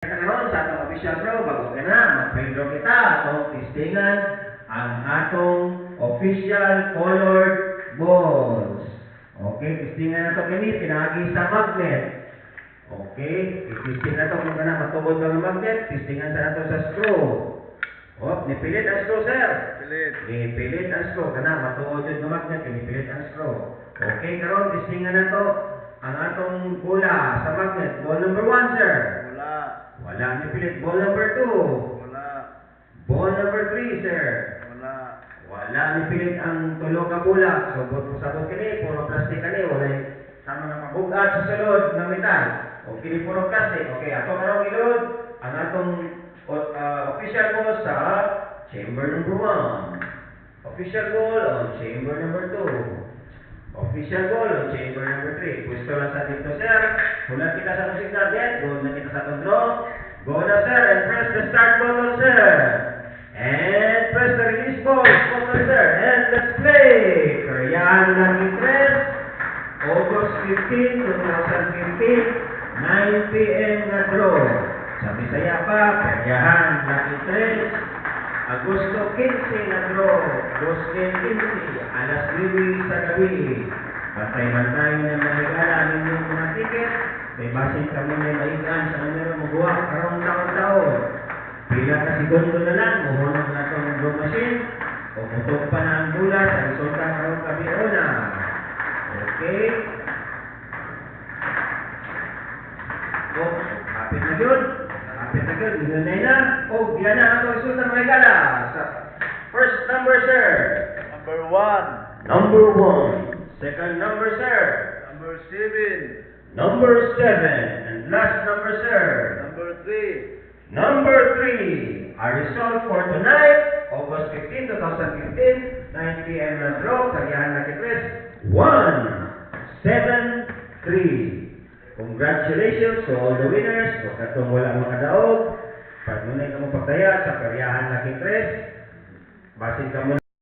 Karon sa atong official draw, bago ka na, mag-draw kita atong testingan ang atong official colored balls. Okay, testingan na ito kini, pinagi sa magnet. Okay, testing na ito kung na matubod ng magnet, testingan sa nato sa screw. Oh, nipilit ang screw, sir. Nipilit ang screw, kana matuod yung magnet, nipilit ang screw. Okay, karon testingan na ito ang atong bola sa magnet. Ball number 1, sir. Wala nipilit. Ball number 2. Wala. Ball number 3, sir. Wala. Wala nipilit ang tulo ka bola. So, sabot kini, puro plastic kani. Wala sama nga mabugat sa sulod ng metal. O kini puro plastic. Okay, ato karong ilod ang atong official ball sa chamber number 1. Official ball on chamber number 2. Official ball on chamber number 3. Pwesto lang sa dito, sir. Hulat kita sa signal yan. Go na kita sa control. Go na, sir. And press the start button, sir. And press the release button, sir. And let's play. Karyahan Lucky 3. August 15, 2015. 9 p.m. na draw. Sa Bisaya pa, Karyahan Lucky 3. Agosto 15 na draw. Agosto 15. Alas 9 sa gabi. Bantay-bantay na mahigala ninyong mga tiket. May basin kami na maigan sa numero magawa karong taon-taon. Pila ka segundo na lang, muhunong na itong draw machine. O putok pa na ang bula sa resulta karong kabiona. Okay? O, kapit na yun. Kapit na yun. Ginunay na. O, yan na ang resulta ng mahigala. First number, sir. Number 1. Number 1. Second number, sir. Number 7. Number 7. And last number, sir. Number 3. Number 3. Our result for tonight, August 15, 2015, 9 p.m. na draw, Karyahan Lucky 3, 1-7-3. Congratulations to all the winners. Kung katong wala makadaog, pag nunay ka mo pagdaya sa Karyahan Lucky 3, basin ka mo